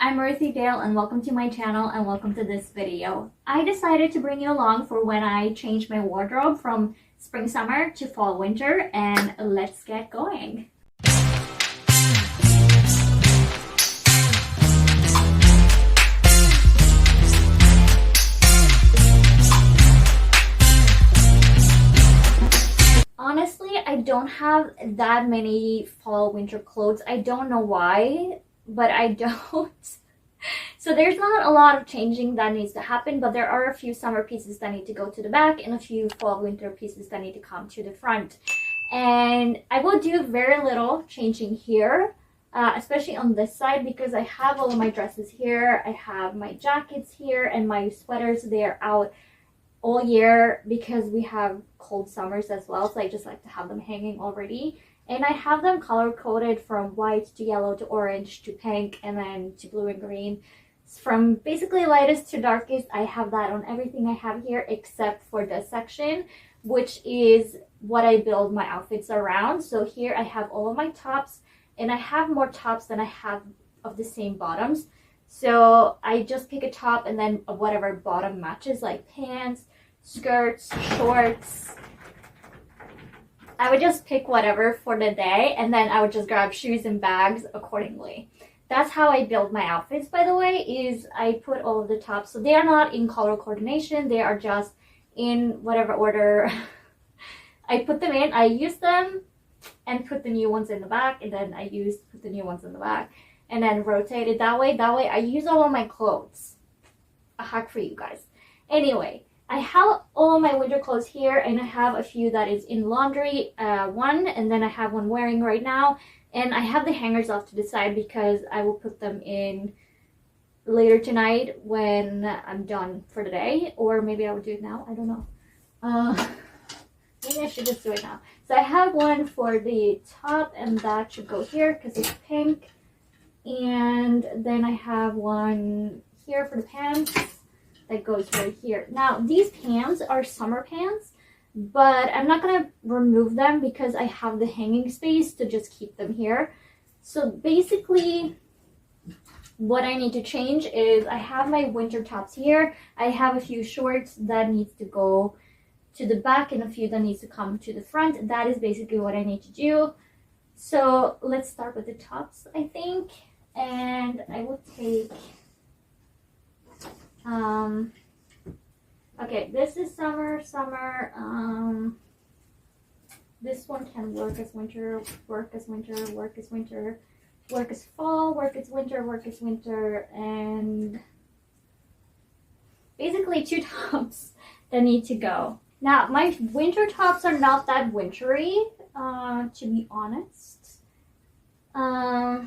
I'm Ruthie Dahle and welcome to my channel and welcome to this video. I decided to bring you along for when I changed my wardrobe from spring summer to fall winter, and let's get going. Honestly, I don't have that many fall winter clothes. I don't know why, but I don't. So there's not a lot of changing that needs to happen, but there are a few summer pieces that need to go to the back and a few fall winter pieces that need to come to the front. And I will do very little changing here, especially on this side, because I have all of my dresses here. I have my jackets here and my sweaters. They're out all year because we have cold summers as well, so I just like to have them hanging already. And I have them color coded from white to yellow to orange to pink and then to blue and green. From basically lightest to darkest, I have that on everything I have here except for this section, which is what I build my outfits around. So here I have all of my tops, and I have more tops than I have of the same bottoms. So I just pick a top and then whatever bottom matches, like pants, skirts, shorts. I would just pick whatever for the day, and then I would just grab shoes and bags accordingly. That's how I build my outfits, by the way, is I put all of the tops. So they are not in color coordination. They are just in whatever order I put them in. I use them and put the new ones in the back, and then put the new ones in the back, and then rotate it that way. That way I use all of my clothes. A hack for you guys. Anyway, I have all my winter clothes here, and I have a few that is in laundry, one, and then I have one wearing right now. And I have the hangers off to the side because I will put them in later tonight when I'm done for the day. Or maybe I will do it now. I don't know. Maybe I should just do it now. So I have one for the top, and that should go here because it's pink. And then I have one here for the pants that goes right here. Now, these pants are summer pants, but I'm not going to remove them because I have the hanging space to just keep them here. So basically, what I need to change is I have my winter tops here. I have a few shorts that needs to go to the back and a few that needs to come to the front. That is basically what I need to do. So let's start with the tops, I think. And I will take... okay, this is summer. This one can work as winter, work as winter, work as winter, work as fall, work as winter, work as winter, and basically two tops that need to go. Now, my winter tops are not that wintry, to be honest. I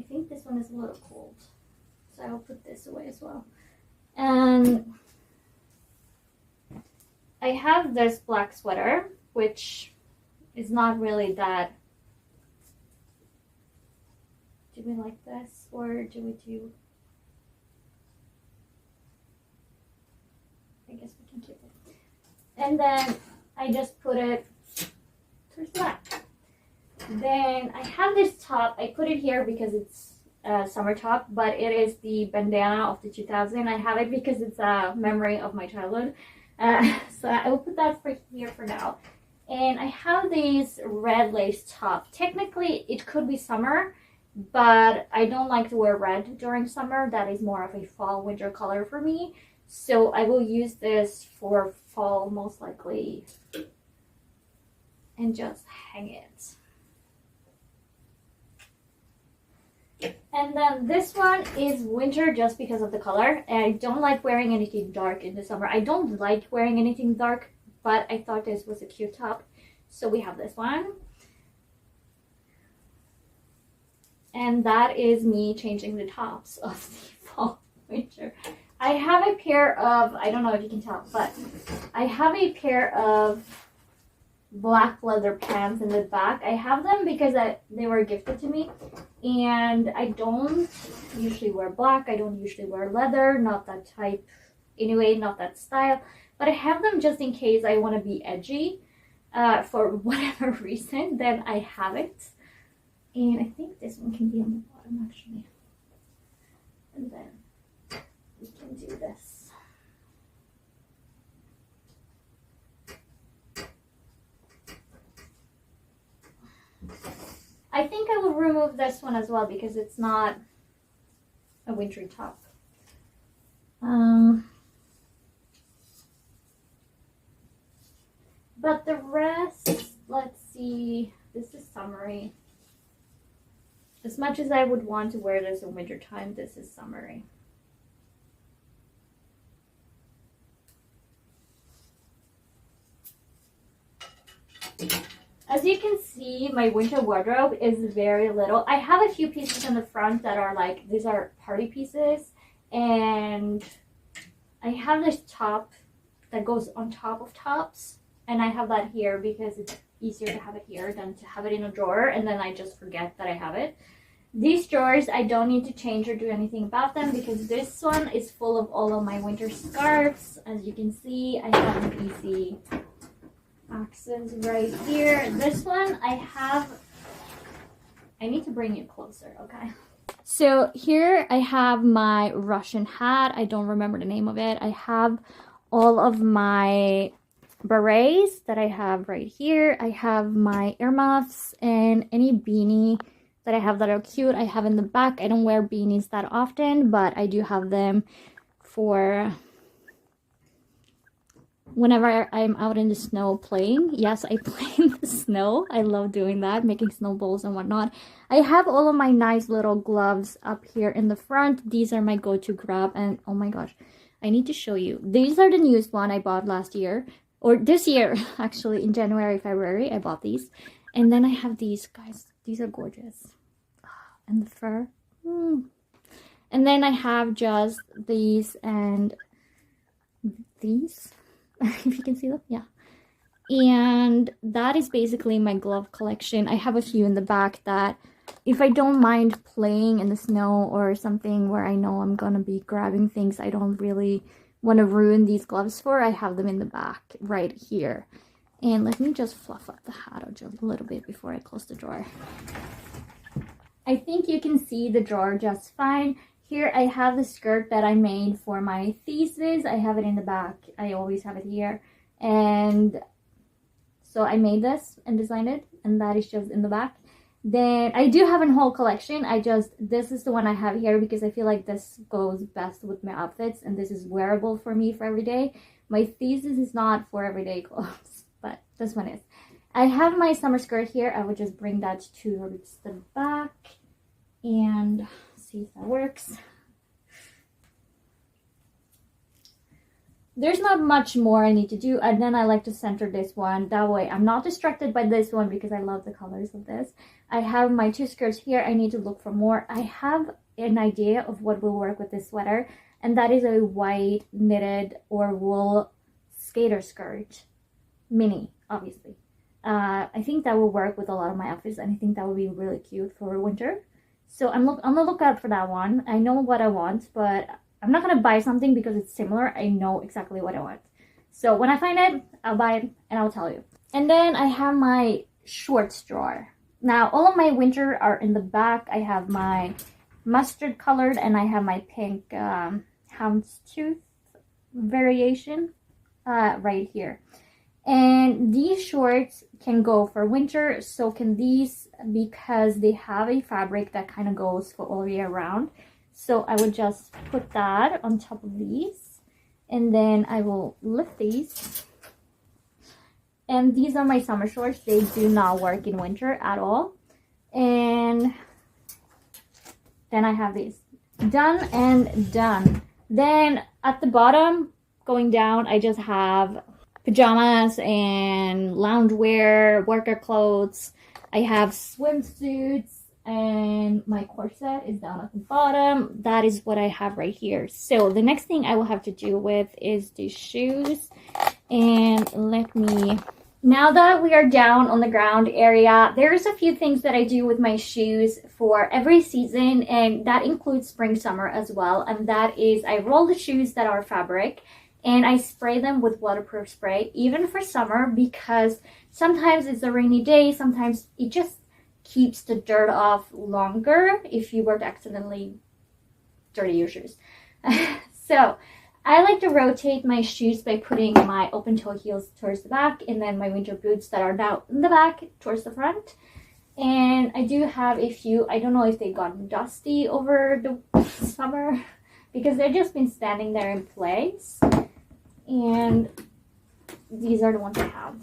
think this one is a little cold, so I will put this away as well. And I have this black sweater, which is not really that... Do we like this, or do we do... I guess we can keep it. And then I just put it towards the back. Then I have this top. I put it here because it's summer top, but it is the bandana of the 2000. I have it because it's a memory of my childhood, so I will put that for here for now. And I have these red lace top. Technically it could be summer, but I don't like to wear red during summer. That is more of a fall winter color for me, so I will use this for fall most likely and just hang it. And then this one is winter just because of the color. And I don't like wearing anything dark in the summer. I don't like wearing anything dark, but I thought this was a cute top. So we have this one. And that is me changing the tops of the fall winter. I have a pair of, I don't know if you can tell, but I have a pair of black leather pants in the back. I have them because they were gifted to me, and I don't usually wear black. I don't usually wear leather, not that type anyway, not that style, but I have them just in case I want to be edgy for whatever reason. Then I have it, and I think this one can be on the bottom actually. this one as well because it's not a wintry top. But the rest, let's see, this is summery. As much as I would want to wear this in winter time, this is summery. As you can see, my winter wardrobe is very little. I have a few pieces in the front that are like, these are party pieces. And I have this top that goes on top of tops. And I have that here because it's easier to have it here than to have it in a drawer. And then I just forget that I have it. These drawers, I don't need to change or do anything about them because this one is full of all of my winter scarves. As you can see, I have an easy access right here. This one I need to bring it closer, okay? So here I have my Russian hat. I don't remember the name of it. I have all of my berets that I have right here. I have my earmuffs and any beanie that I have that are cute. I have in the back. I don't wear beanies that often, but I do have them for whenever I'm out in the snow playing. Yes, I play in the snow. I love doing that, making snowballs and whatnot. I have all of my nice little gloves up here in the front. These are my go-to grab, and oh my gosh, I need to show you. These are the newest one I bought last year, or this year, actually, in January, February, I bought these. And then I have these, guys. These are gorgeous. And the fur. And then I have just these and these. If you can see them, yeah. And that is basically my glove collection. I have a few in the back that if I don't mind playing in the snow or something where I know I'm gonna be grabbing things I don't really want to ruin these gloves for, I have them in the back right here. And let me just fluff up the hat just a little bit before I close the drawer. I think you can see the drawer just fine. Here I have the skirt that I made for my thesis. I have it in the back. I always have it here. And so I made this and designed it, and that is just in the back. Then I do have a whole collection. This is the one I have here because I feel like this goes best with my outfits, and this is wearable for me for every day. My thesis is not for everyday clothes, but this one is. I have my summer skirt here. I would just bring that towards the back and see if that works. There's not much more I need to do, and then I like to center this one. That way I'm not distracted by this one because I love the colors of this. I have my two skirts here. I need to look for more. I have an idea of what will work with this sweater, and that is a white knitted or wool skater skirt. Mini, obviously. I think that will work with a lot of my outfits, and I think that would be really cute for winter. So I'm on the lookout for that one. I know what I want, but I'm not going to buy something because it's similar. I know exactly what I want. So when I find it, I'll buy it and I'll tell you. And then I have my shorts drawer. Now, all of my winter are in the back. I have my mustard colored and I have my pink houndstooth variation right here. And these shorts can go for winter, so can these, because they have a fabric that kind of goes for all year round. So I would just put that on top of these, and then I will lift these. And these are my summer shorts. They do not work in winter at all. And then I have these. Done and done. Then at the bottom, going down, I just have pajamas and loungewear, worker clothes. I have swimsuits, and my corset is down at the bottom. That is what I have right here. So the next thing I will have to deal with is the shoes. And now that we are down on the ground area, there's a few things that I do with my shoes for every season, and that includes spring, summer as well. And that is, I roll the shoes that are fabric and I spray them with waterproof spray, even for summer, because sometimes it's a rainy day, sometimes it just keeps the dirt off longer if you were to accidentally dirty your shoes. So I like to rotate my shoes by putting my open toe heels towards the back, and then my winter boots that are now in the back towards the front. And I do have a few, I don't know if they got dusty over the summer because they've just been standing there in place. And these are the ones I have.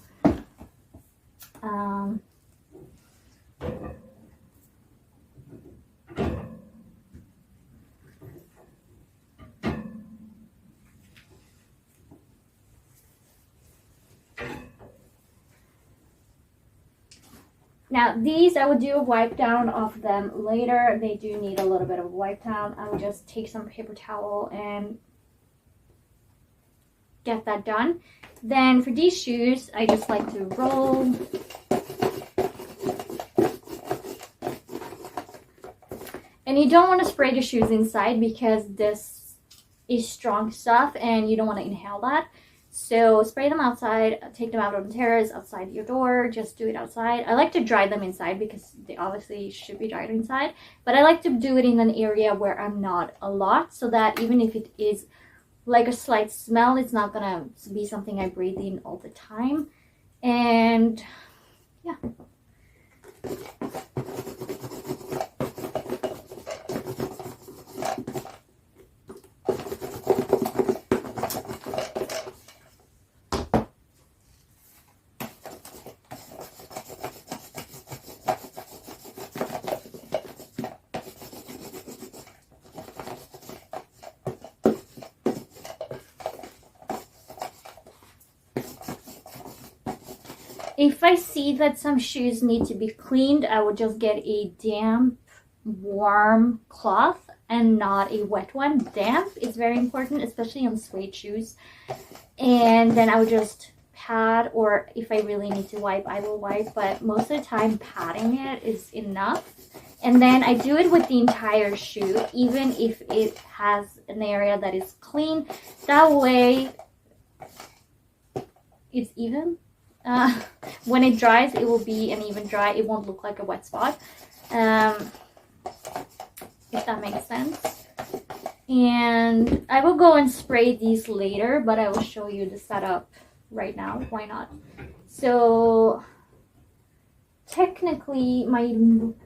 Now these I would do a wipe down of them later. They do need a little bit of wipe down. I would just take some paper towel and get that done. Then for these shoes, I just like to roll. And you don't want to spray the shoes inside because this is strong stuff and you don't want to inhale that. So spray them outside, take them out on the terrace, outside your door, just do it outside. I like to dry them inside because they obviously should be dried inside. But I like to do it in an area where I'm not a lot, so that even if it is like a slight smell, it's not gonna be something I breathe in all the time. And yeah. If I see that some shoes need to be cleaned, I would just get a damp, warm cloth and not a wet one. Damp is very important, especially on suede shoes. And then I would just pat, or if I really need to wipe, I will wipe. But most of the time, patting it is enough. And then I do it with the entire shoe, even if it has an area that is clean. That way, it's even. When it dries, it will be an even dry. It won't look like a wet spot, if that makes sense. And I will go and spray these later, but I will show you the setup right now. Why not? So technically, my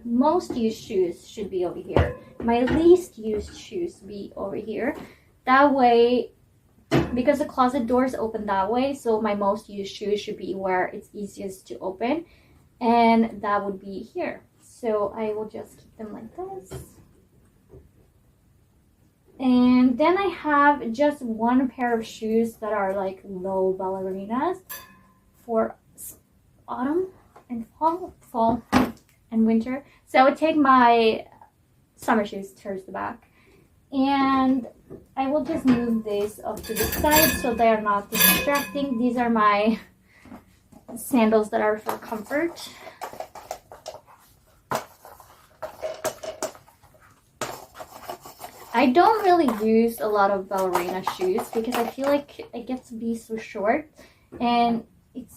most used shoes should be over here. My least used shoes be over here. That way, because the closet doors open that way, so my most used shoes should be where it's easiest to open, and that would be here. So I will just keep them like this. And then I have just one pair of shoes that are like low ballerinas for autumn and fall and winter. So I would take my summer shoes towards the back, and I will just move this off to the side so they are not distracting. These are my sandals that are for comfort. I don't really use a lot of ballerina shoes because I feel like it gets to be so short and it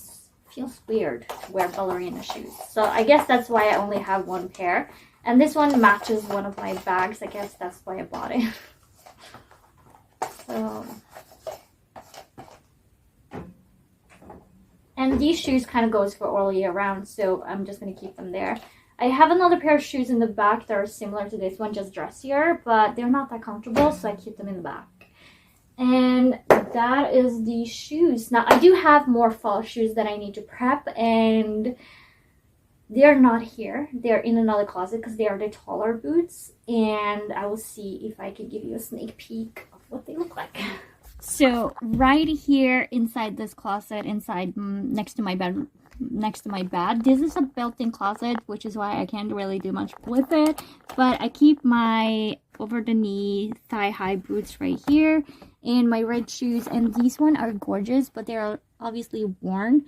feels weird to wear ballerina shoes. So I guess that's why I only have one pair. And this one matches one of my bags. I guess that's why I bought it. So, and these shoes kind of goes for all year round, so I'm just going to keep them there. I have another pair of shoes in the back that are similar to this one, just dressier, but they're not that comfortable, so I keep them in the back. And that is the shoes. Now, I do have more fall shoes that I need to prep, and they're not here. They're in another closet because they are the taller boots, and I will see if I can give you a sneak peek of what they look like. So right here inside this closet, inside next to my bed, this is a built-in closet, which is why I can't really do much with it, but I keep my over-the-knee thigh-high boots right here and my red shoes, and these ones are gorgeous, but they are obviously worn,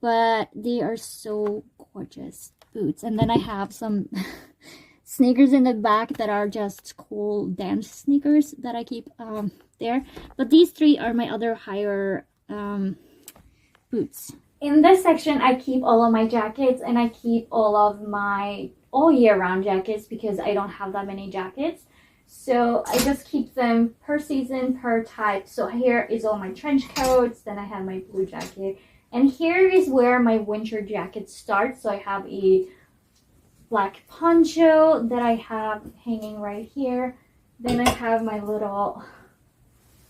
but they are so gorgeous boots. And then I have some sneakers in the back that are just cool dance sneakers that I keep there. But these three are my other higher boots. In this section, I keep all of my jackets, and I keep all of my all year round jackets because I don't have that many jackets. So I just keep them per season, per type. So here is all my trench coats, then I have my blue jacket. And here is where my winter jacket starts. So I have a black poncho that I have hanging right here. Then I have my little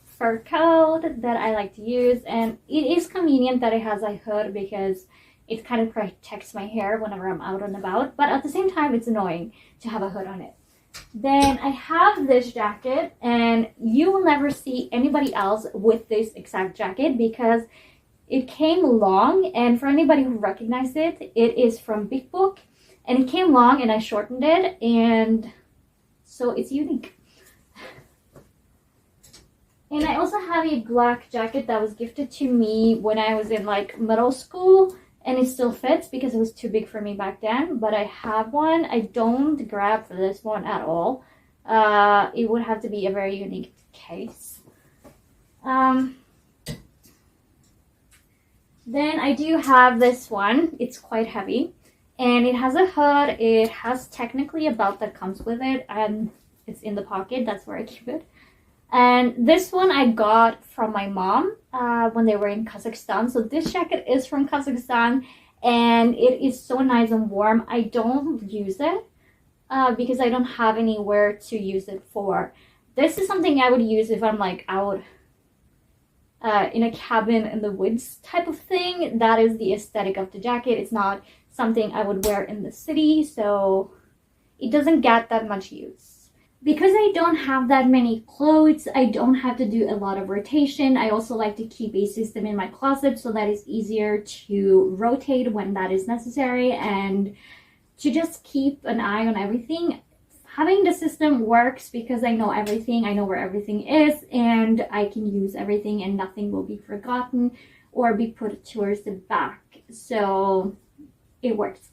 fur coat that I like to use, and it is convenient that it has a hood because it kind of protects my hair whenever I'm out and about, but at the same time it's annoying to have a hood on it. Then I have this jacket, and you will never see anybody else with this exact jacket because it came long, and for anybody who recognized it, it is from Big Book, and it came long and I shortened it, and so it's unique. And I also have a black jacket that was gifted to me when I was in like middle school, and it still fits because it was too big for me back then, but I have one. I don't grab for this one at all. It would have to be a very unique case. Then I do have this one. It's quite heavy, and it has a hood. It has technically a belt that comes with it, and it's in the pocket. That's where I keep it. And this one I got from my mom when they were in Kazakhstan. So this jacket is from Kazakhstan, and it is so nice and warm. I don't use it because I don't have anywhere to use it for. This is something I would use if I'm like out in a cabin in the woods type of thing. That is the aesthetic of the jacket. It's not something I would wear in the city, so it doesn't get that much use. Because I don't have that many clothes, I don't have to do a lot of rotation. I also like to keep a system in my closet so that it's easier to rotate when that is necessary and to just keep an eye on everything. Having the system works because I know everything, I know where everything is, and I can use everything and nothing will be forgotten or be put towards the back. So it works.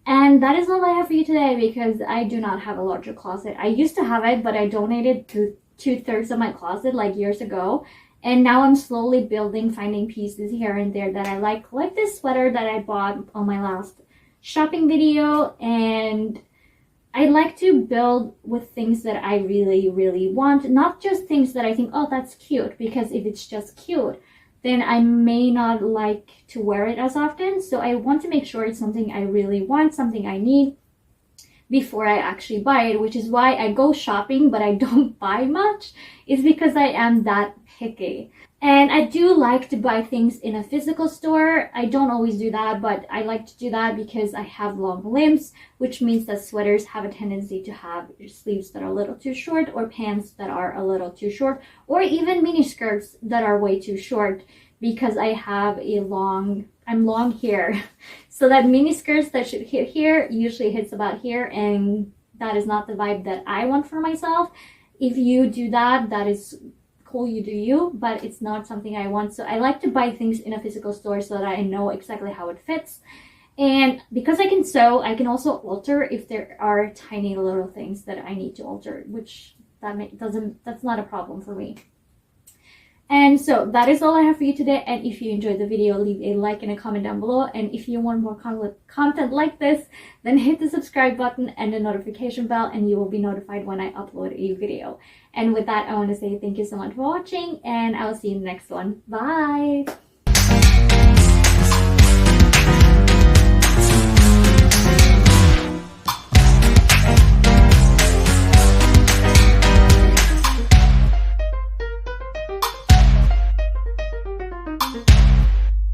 And that is all I have for you today because I do not have a larger closet. I used to have it, but I donated to 2/3 of my closet like years ago. And now I'm slowly building, finding pieces here and there that I like this sweater that I bought on my last shopping video. And I like to build with things that I really, really want, not just things that I think, oh, that's cute, because if it's just cute, then I may not like to wear it as often. So I want to make sure it's something I really want, something I need before I actually buy it, which is why I go shopping, but I don't buy much. It's because I am that picky. And I do like to buy things in a physical store. I don't always do that, but I like to do that because I have long limbs, which means that sweaters have a tendency to have sleeves that are a little too short, or pants that are a little too short, or even mini skirts that are way too short because I have I'm long here. So that mini skirts that should hit here usually hits about here, and that is not the vibe that I want for myself. If you do that, that is cool, you do you, but it's not something I want. So I like to buy things in a physical store so that I know exactly how it fits. And because I can sew, I can also alter if there are tiny little things that I need to alter, which that's not a problem for me. And so that is all I have for you today. And if you enjoyed the video, leave a like and a comment down below. And if you want more content like this, then hit the subscribe button and the notification bell, and you will be notified when I upload a video. And with that, I want to say thank you so much for watching, and I'll see you in the next one. Bye!